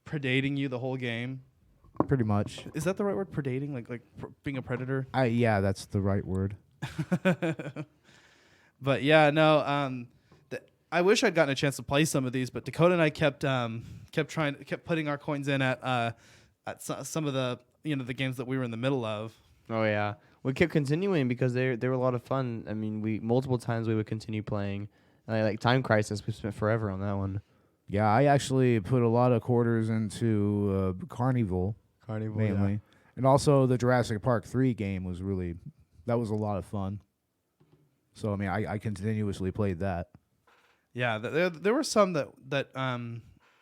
predating you the whole game. Pretty much. Is that the right word? Predating? Like being a predator? Yeah, that's the right word. But yeah, no, I wish I'd gotten a chance to play some of these, but Dakota and I kept putting our coins in at some of the the games that we were in the middle of. Oh yeah. We kept continuing because they were a lot of fun. I mean, multiple times we would continue playing. Like Time Crisis, we spent forever on that one. Yeah, I actually put a lot of quarters into Carnival mainly. Yeah. And also the Jurassic Park 3 game was that was a lot of fun. So, I mean, I continuously played that. Yeah, there were some that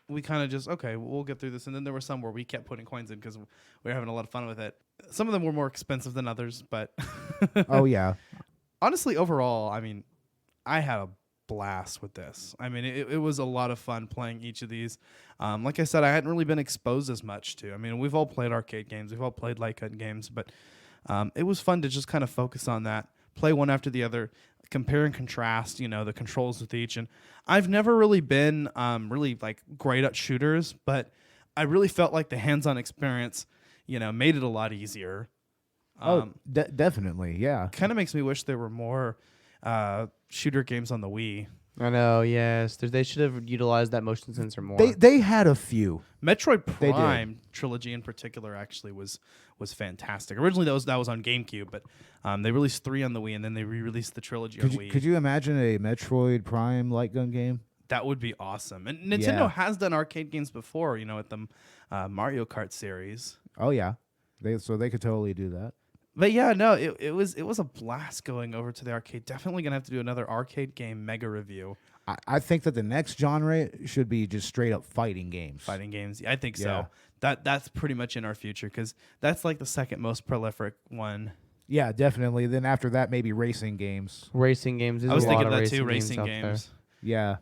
we kind of just, okay, we'll get through this. And then there were some where we kept putting coins in because we were having a lot of fun with it. Some of them were more expensive than others, but... Oh, yeah. Honestly, overall, I mean, I had a blast with this. I mean, it was a lot of fun playing each of these. Like I said, I hadn't really been exposed as much to. I mean, we've all played arcade games. We've all played light gun games, but it was fun to just kind of focus on that, play one after the other, compare and contrast, the controls with each. And I've never really been really like great at shooters, but I really felt like the hands-on experience, made it a lot easier. Definitely, yeah. Kind of makes me wish there were more shooter games on the Wii. I know, yes. They should have utilized that motion sensor more. They had a few. Metroid Prime trilogy in particular actually was fantastic. Originally that was on GameCube, but they released 3 on the Wii, and then they re-released the trilogy on Wii. Could you imagine a Metroid Prime light gun game? That would be awesome. And Nintendo has done arcade games before, with the Mario Kart series. Oh yeah, they could totally do that. But yeah, no, it was a blast going over to the arcade. Definitely gonna have to do another arcade game mega review. I think that the next genre should be just straight up fighting games. Fighting games, I think so. That's pretty much in our future because that's like the second most prolific one. Yeah, definitely. Then after that, maybe racing games. Racing games. I was thinking that too. Racing games. Yeah.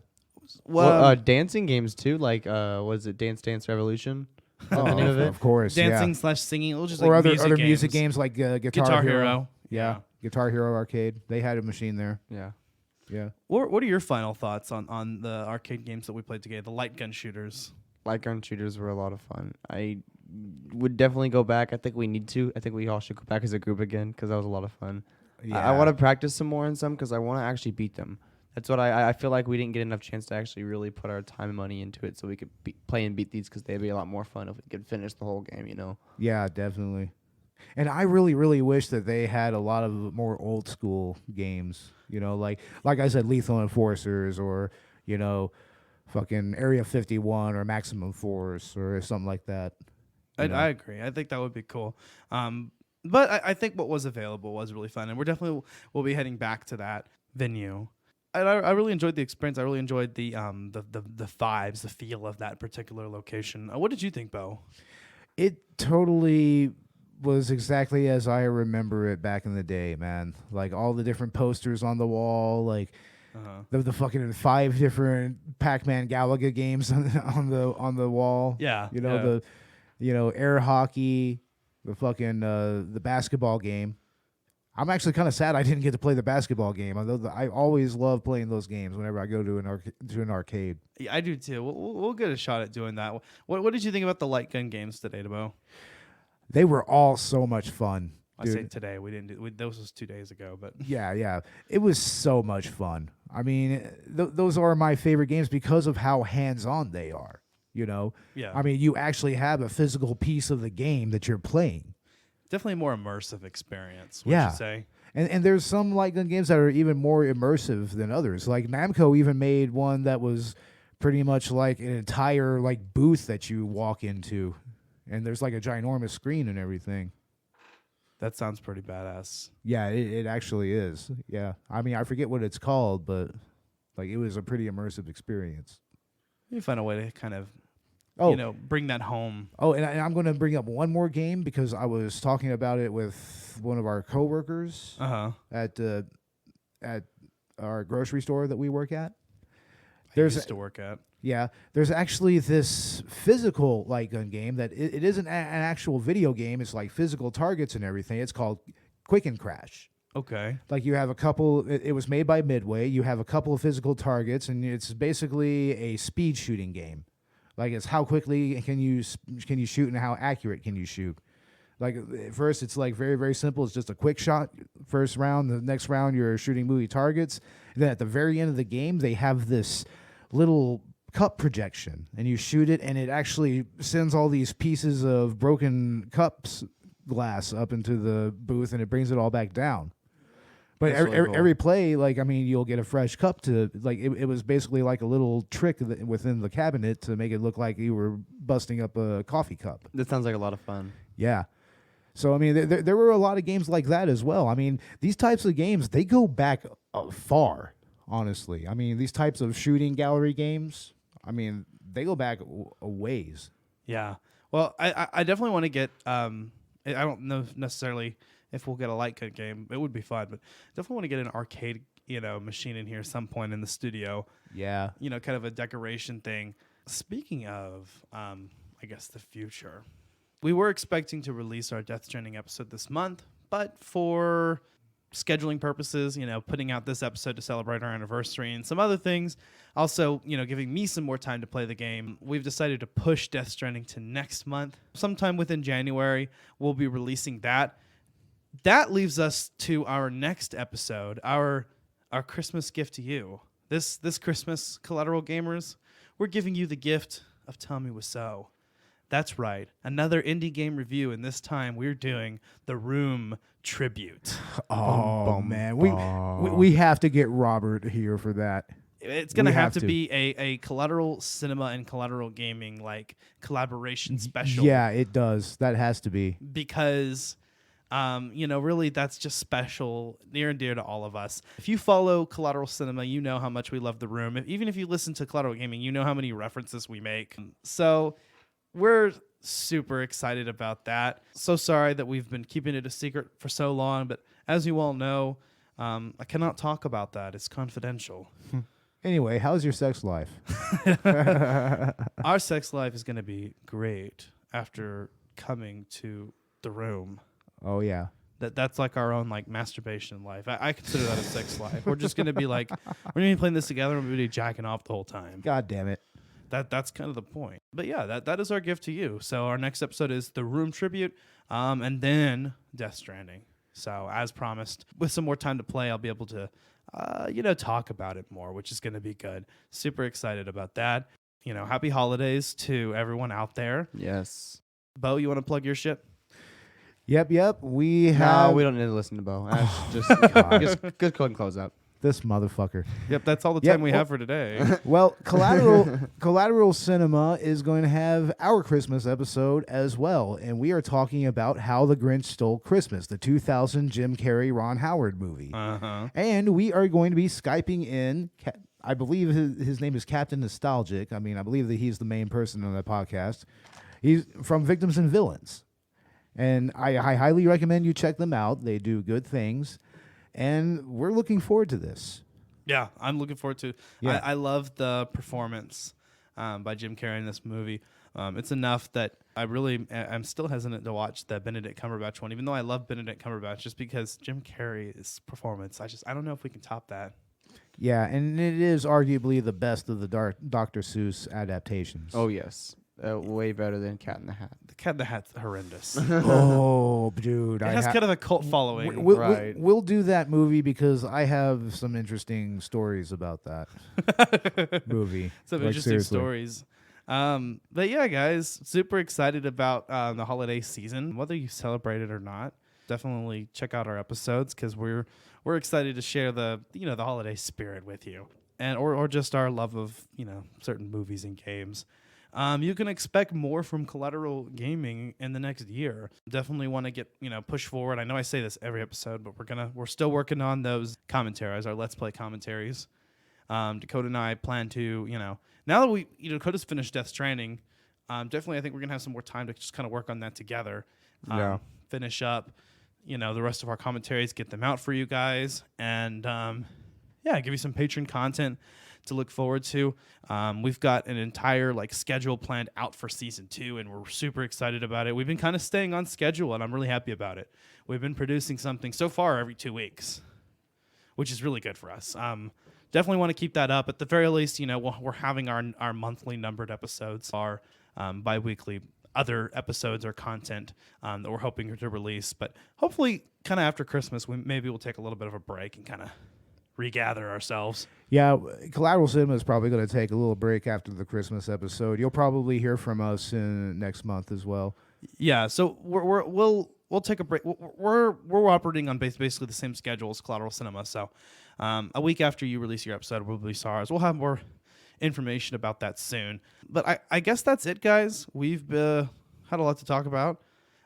Well, dancing games too. Like, was it Dance Dance Revolution? Oh, the name of it? Of course. Dancing / singing. It was just or like other music music games like Guitar Hero. Yeah. Guitar Hero Arcade. They had a machine there. Yeah. Yeah. What are your final thoughts on the arcade games that we played together? The light gun shooters. Light gun shooters were a lot of fun. I would definitely go back. I think we need to. I think we all should go back as a group again because that was a lot of fun. Yeah. I want to practice some more in some because I want to actually beat them. That's what I feel like we didn't get enough chance to actually really put our time and money into it so we could play and beat these because they'd be a lot more fun if we could finish the whole game, Yeah, definitely. And I really, really wish that they had a lot of more old school games, like I said, Lethal Enforcers or, fucking Area 51 or Maximum Force or something like that. I agree. I think that would be cool. But I think what was available was really fun, and we'll be heading back to that venue. I really enjoyed the experience. I really enjoyed the vibes, the feel of that particular location. What did you think, Beau? It totally was exactly as I remember it back in the day, man. Like all the different posters on the wall, like the fucking 5 different Pac-Man Galaga games on the wall. Yeah, the air hockey, the fucking the basketball game. I'm actually kind of sad I didn't get to play the basketball game. Although I always love playing those games whenever I go to an arcade. Yeah, I do too. We'll get a shot at doing that. What did you think about the light gun games today, Beau? They were all so much fun. I say today. We didn't do. Those was 2 days ago, but yeah, it was so much fun. I mean, those are my favorite games because of how hands-on they are. Yeah. I mean, you actually have a physical piece of the game that you're playing. Definitely a more immersive experience, would you say? And there's some light gun games that are even more immersive than others. Like Namco even made one that was pretty much like an entire like booth that you walk into, and there's like a ginormous screen and everything. That sounds pretty badass. Yeah, it actually is. Yeah, I mean I forget what it's called, but like it was a pretty immersive experience. You find a way to kind of bring that home. Oh, and I'm going to bring up one more game because I was talking about it with one of our coworkers at our grocery store that we work at. Used to work at. Yeah, there's actually this physical light gun game that it isn't an actual video game. It's like physical targets and everything. It's called Quick and Crash. Okay. Like you have a couple. It was made by Midway. You have a couple of physical targets, and it's basically a speed shooting game. Like it's how quickly can you shoot and how accurate can you shoot. Like at first it's like very, very simple. It's just a quick shot. First round, the next round you're shooting movie targets. And then at the very end of the game they have this little cup projection and you shoot it and it actually sends all these pieces of broken cups glass up into the booth and it brings it all back down. But every play, like, I mean, you'll get a fresh cup to, like, it was basically like a little trick within the cabinet to make it look like you were busting up a coffee cup. That sounds like a lot of fun. Yeah. So, I mean, there were a lot of games like that as well. I mean, these types of games, they go back far, honestly. I mean, these types of shooting gallery games, I mean, they go back a ways. Yeah. Well, I definitely want to get, I don't know necessarily if we'll get a light gun game. It would be fun, but definitely want to get an arcade, machine in here at some point in the studio. Yeah. Kind of a decoration thing. Speaking of, I guess the future, we were expecting to release our Death Stranding episode this month, but for scheduling purposes, putting out this episode to celebrate our anniversary and some other things, also, giving me some more time to play the game, we've decided to push Death Stranding to next month. Sometime within January, we'll be releasing that. That leaves us to our next episode, our Christmas gift to you. This Christmas, Collateral Gamers, we're giving you the gift of Tommy Wiseau. That's right, another indie game review, and this time we're doing The Room Tribute. Oh, man, we have to get Robert here for that. it's going to have to be a Collateral Cinema and Collateral Gaming like collaboration special. Yeah, it does. That has to be. Because really that's just special, near and dear to all of us. If you follow Collateral Cinema, you know how much we love The Room. Even if you listen to Collateral Gaming, you know how many references we make. So we're super excited about that. So sorry that we've been keeping it a secret for so long, but as you all know, I cannot talk about that. It's confidential. Anyway, how's your sex life? Our sex life is going to be great after coming to The Room. Oh, yeah. That's like our own like masturbation life. I consider that a sex life. We're just going to be like, we're going to be playing this together and we're going to be jacking off the whole time. God damn it. That's kind of the point. But yeah, that is our gift to you. So our next episode is The Room Tribute, and then Death Stranding. So as promised, with some more time to play, I'll be able to, talk about it more, which is going to be good. Super excited about that. Happy holidays to everyone out there. Yes. Beau, you want to plug your shit? Yep. We have. No, we don't need to listen to Beau. Just go ahead and close up. This motherfucker. Yep, that's all the time we have for today. Well, Collateral Cinema is going to have our Christmas episode as well, and we are talking about How the Grinch Stole Christmas, the 2000 Jim Carrey, Ron Howard movie. Uh-huh. And we are going to be Skyping in, I believe his name is Captain Nostalgic. I believe that he's the main person on that podcast. He's from Victims and Villains. And I highly recommend you check them out. They do good things. And we're looking forward to this. Yeah, I'm looking forward to it. Yeah. I love the performance by Jim Carrey in this movie. It's enough that I'm still hesitant to watch the Benedict Cumberbatch one, even though I love Benedict Cumberbatch, just because Jim Carrey's performance, I don't know if we can top that. Yeah, and it is arguably the best of the Dr. Seuss adaptations. Oh, yes. Way better than Cat in the Hat. The Cat in the Hat's horrendous. Oh, dude. It has kind of a cult following. We'll do that movie because I have some interesting stories about that movie. Some interesting stories. But yeah, guys, super excited about the holiday season. Whether you celebrate it or not, definitely check out our episodes because we're excited to share the holiday spirit with you, and or just our love of certain movies and games. You can expect more from Collateral Gaming in the next year. Definitely want to get push forward. I know I say this every episode, but we're still working on those commentaries, our Let's Play commentaries. Dakota and I plan to now that Dakota's finished Death Stranding, definitely I think we're gonna have some more time to just kind of work on that together. Finish up the rest of our commentaries, get them out for you guys, and give you some patron content to look forward to. We've got an entire schedule planned out for season 2, and we're super excited about it. We've been kind of staying on schedule, and I'm really happy about it. We've been producing something so far every 2 weeks, which is really good for us. Definitely want to keep that up. At the very least, we're having our monthly numbered episodes, our bi-weekly other episodes or content that we're hoping to release. But hopefully kind of after Christmas, we'll take a little bit of a break and kind of regather ourselves. Yeah, Collateral Cinema is probably going to take a little break after the Christmas episode. You'll probably hear from us in next month as well. Yeah, so we'll take a break. We're operating on basically the same schedule as Collateral Cinema. So a week after you release your episode, we'll release ours. We'll have more information about that soon. But I guess that's it, guys. We've had a lot to talk about.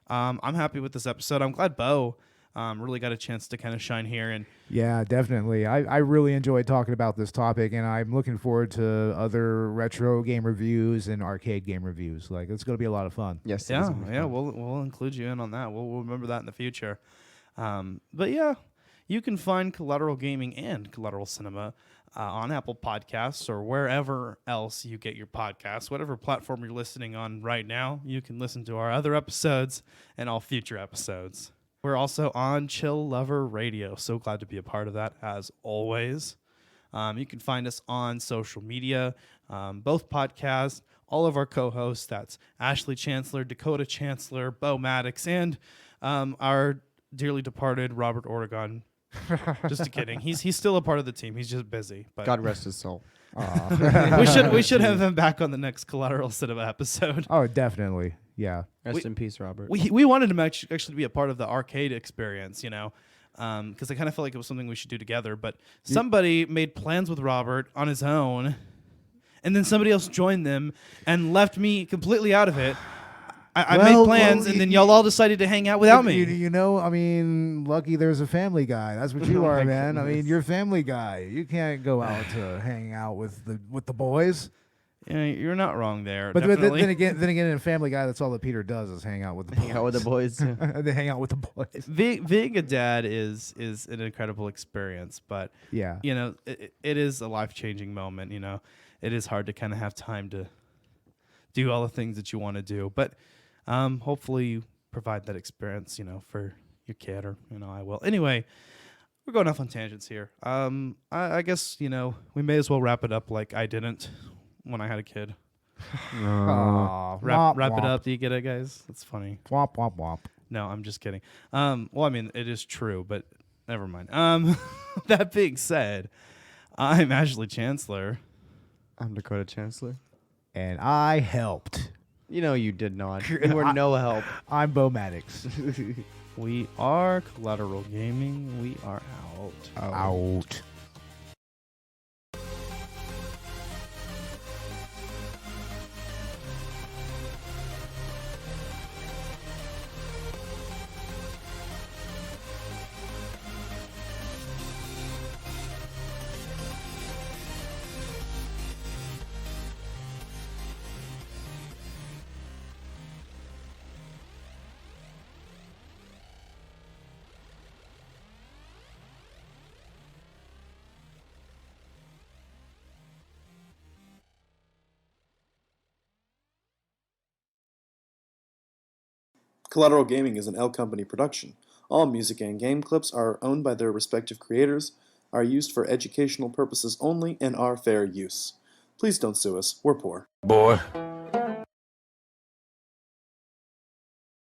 I'm happy with this episode. I'm glad Beau really got a chance to kind of shine here. And yeah, definitely. I really enjoyed talking about this topic, and I'm looking forward to other retro game reviews and arcade game reviews. It's going to be a lot of fun. Yes. Yeah. We'll include you in on that. We'll remember that in the future. But yeah, you can find Collateral Gaming and Collateral Cinema on Apple Podcasts or wherever else you get your podcasts. Whatever platform you're listening on right now, you can listen to our other episodes and all future episodes. We're also on Chill Lover Radio. So glad to be a part of that, as always. You can find us on social media, both podcasts, all of our co-hosts. That's Ashley Chancellor, Dakota Chancellor, Beau Maddox, and our dearly departed Robert Oregon. Just kidding. He's still a part of the team. He's just busy. But God rest his soul. we should have him back on the next Collateral Cinema episode. Oh, definitely. Yeah. Rest in peace, Robert. We wanted him actually to be a part of the arcade experience, because I kind of felt like it was something we should do together. But somebody made plans with Robert on his own, and then somebody else joined them and left me completely out of it. I made plans, and then y'all all decided to hang out without me. You know, I mean, lucky there's a Family Guy. That's what you are, man. Goodness. I mean, you're Family Guy. You can't go out to hang out with the boys. Yeah, you're not wrong there. But definitely. then again, in Family Guy, that's all that Peter does is hang out with the boys. Hang out with the boys. They hang out with the boys. Being a dad is an incredible experience, but Yeah. you know, it is a life-changing moment. You know, it is hard to kind of have time to do all the things that you want to do, but hopefully you provide that experience, you know, for your kid, or you know, I will. Anyway, we're going off on tangents here. I guess, you know, we may as well wrap it up like I didn't when I had a kid. Wrap it up. Do you get it, guys? That's funny. Womp womp womp. No, I'm just kidding. Well, I mean, it is true, but never mind. That being said, I'm Ashley Chancellor. I'm Dakota Chancellor. And I helped. You know you did not. You were no help. I'm Beau Maddox. We are Collateral Gaming. We are out. Out. Collateral Gaming is an L Company production. All music and game clips are owned by their respective creators, are used for educational purposes only, and are fair use. Please don't sue us. We're poor. Boy,